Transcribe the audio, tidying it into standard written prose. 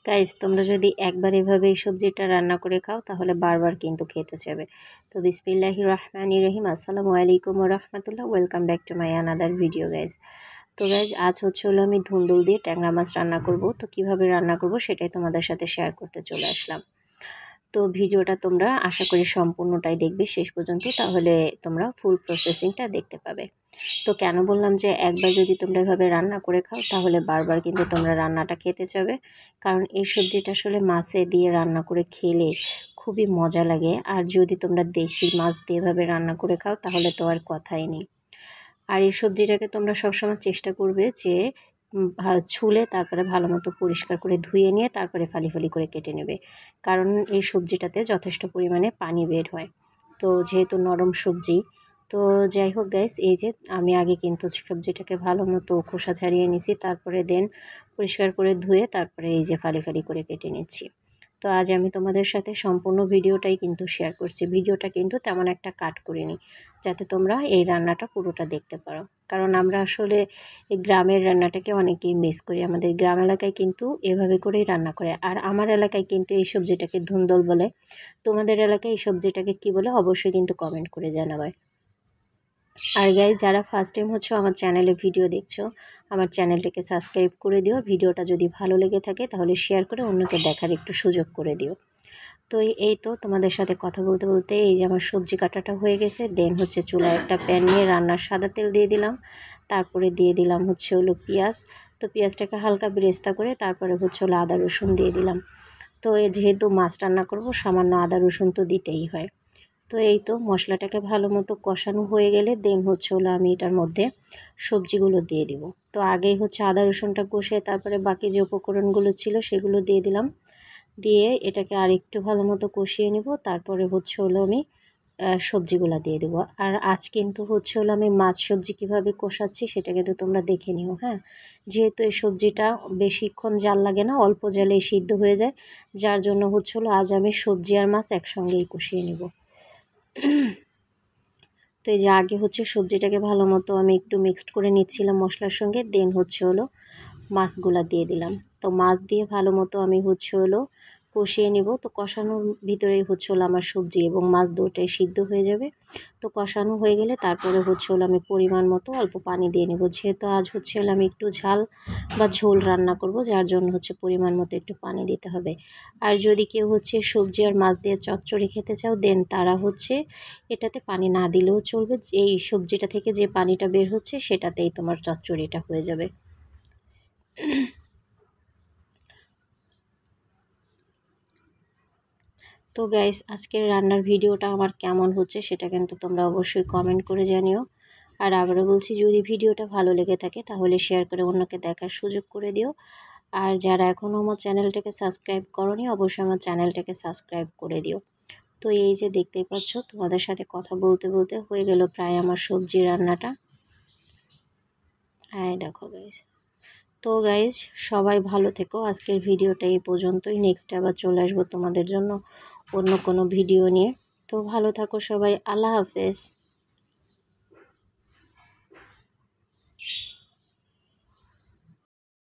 Guys তোমরা যদি একবার এভাবে এই সবজিটা রান্না করে খাও তাহলে বারবার কিন্তু খেতে চাইবে। তো বিসমিল্লাহির রহমানির রহিম, আসসালামু আলাইকুম ওয়া রাহমাতুল্লাহ। Welcome back to my another video guys. তো গাইস আজ হলো আমি ধুন্দুল দিয়ে ট্যাংরা মাছ রান্না করব। তো কিভাবে রান্না করব সেটাই তোমাদের সাথে শেয়ার করতে চলে আসলাম। তো ভিডিওটা তোমরা আশা করি সম্পূর্ণটাই দেখবে শেষ পর্যন্ত, তাহলে তোমরা ফুল প্রসেসিংটা দেখতে পাবে। তো কেন বললাম যে একবার যদি তোমরা এভাবে রান্না করে খাও তাহলে বারবার কিন্তু তোমরা রান্নাটা খেতে চাবে, কারণ এই সবজিটা আসলে মাছে দিয়ে রান্না করে খেলে খুবই মজা লাগে। আর যদি তোমরা দেশি মাছ দিয়ে এভাবে রান্না করে খাও তাহলে তো আর কথাই নেই। আর এই সবজিটাকে তোমরা সবসময় চেষ্টা করবে যে ছুলে তারপরে ভালো মতো পরিষ্কার করে ধুয়ে নিয়ে তারপরে ফালি ফালি করে কেটে নেবে, কারণ এই সবজিটাতে যথেষ্ট পরিমাণে পানি বের হয়। তো যেহেতু নরম সবজি, তো যাই হোক গাইস, এই যে আমি আগে কিন্তু সবজিটাকে ভালো মতো খোসা ছাড়িয়ে নিছি, তারপরে দেন পরিষ্কার করে ধুয়ে তারপরে এই যে ফালি ফালি করে কেটে নিচ্ছি। তো আজ আমি তোমাদের সাথে সম্পূর্ণ ভিডিওটাই কিন্তু শেয়ার করছি। ভিডিওটা কিন্তু তেমন একটা কাট করিনি, যাতে তোমরা এই রান্নাটা পুরোটা দেখতে পারো। কারণ আমরা আসলে এই গ্রামের রান্নাটাকে অনেকেই মিস করি। আমাদের গ্রাম এলাকায় কিন্তু এভাবে করেই রান্না করে। আর আমার এলাকায় কিন্তু এই সবজিটাকে ধুন্দল বলে। তোমাদের এলাকায় এই সবজিটাকে কী বলে অবশ্যই কিন্তু কমেন্ট করে জানাবে। আর গাইজ যারা ফার্স্ট টাইম আমার চ্যানেলে ভিডিও দেখছো, আমার চ্যানেলটাকে সাবস্ক্রাইব করে দিও। ভিডিওটা যদি ভালো লেগে থাকে তাহলে শেয়ার করে অন্যকে দেখার একটু সুযোগ করে দিও। তো এই তো তোমাদের সাথে কথা বলতে বলতে এই যে আমার সবজি কাটাটা হয়ে গেছে। দেন চুলায় একটা প্যান নিয়ে রান্নার সাদা তেল দিয়ে দিলাম, তারপরে দিয়ে দিলাম হলো পেঁয়াজ। তো পেঁয়াজটাকে হালকা বেরেস্তা করে তারপরে হলো আদা রসুন দিয়ে দিলাম। তো যেহেতু মাছ রান্না করব সামান্য আদা রসুন তো দিতেই হয়। তো এই তো মশলাটাকে ভালো মতো কষানো হয়ে গেলে দেন হলো আমি এটার মধ্যে সবজিগুলো দিয়ে দিব। তো আগেই আদা রসুনটা কষিয়ে তারপরে বাকি যে উপকরণগুলো ছিল সেগুলো দিয়ে দিলাম। দিয়ে এটাকে আর একটু ভালো মতো কষিয়ে নেব, তারপরে হলো আমি সবজিগুলো দিয়ে দেবো। আর আজ কিন্তু হলো আমি মাছ সবজি কীভাবে কষাচ্ছি সেটা কিন্তু তোমরা দেখে নিও। হ্যাঁ, যেহেতু এই সবজিটা বেশিক্ষণ জাল লাগে না, অল্প জালেই সিদ্ধ হয়ে যায়, যার জন্য হলো আজ আমি সবজি আর মাছ একসঙ্গেই কষিয়ে নেব। তো এই যে আগে সবজিটাকে ভালো মতো আমি একটু মিক্সড করে নিচ্ছিলাম মশলার সঙ্গে। দেন হলো মাছগুলা দিয়ে দিলাম। তো মাছ দিয়ে ভালো মতো আমি হলো কষিয়ে নিব। তো কষানোর ভিতরেই হলো আমার সবজি এবং মাছ দুটোই সিদ্ধ হয়ে যাবে। তো কষানো হয়ে গেলে তারপরে হলো আমি পরিমাণ মতো অল্প পানি দিয়ে নেব। যেহেতু আজ হলো আমি একটু ঝাল বা ঝোল রান্না করব, যার জন্য পরিমাণ মতো একটু পানি দিতে হবে। আর যদি কেউ সবজি আর মাছ দিয়ে চচ্চড়ি খেতে চাও দেন তারা এটাতে পানি না দিলেও চলবে। এই সবজিটা থেকে যে পানিটা বের হচ্ছে সেটাতেই তোমার চচ্চড়িটা হয়ে যাবে। তো গাইস আজকের রান্নার ভিডিওটা আমার কেমন হচ্ছে সেটা কিন্তু তোমরা অবশ্যই কমেন্ট করে জানিও। আর আবারও বলছি, যদি ভিডিওটা ভালো লেগে থাকে তাহলে শেয়ার করে অন্যকে দেখার সুযোগ করে দিও। আর যারা এখনও আমার চ্যানেলটাকে সাবস্ক্রাইব করোনি অবশ্যই আমার চ্যানেলটাকে সাবস্ক্রাইব করে দিও। তো এই যে দেখতেই পাচ্ছ, তোমাদের সাথে কথা বলতে বলতে হয়ে গেল প্রায় আমার সবজি রান্নাটা। হ্যাঁ দেখো গাইস। তো গাইজ সবাই ভালো থেকো। আজকের ভিডিওটা এই পর্যন্তই। নেক্সট আবার চলে আসবো তোমাদের জন্য অন্য কোনো ভিডিও নিয়ে। তো ভালো থাকো সবাই। আল্লাহ হাফেজ।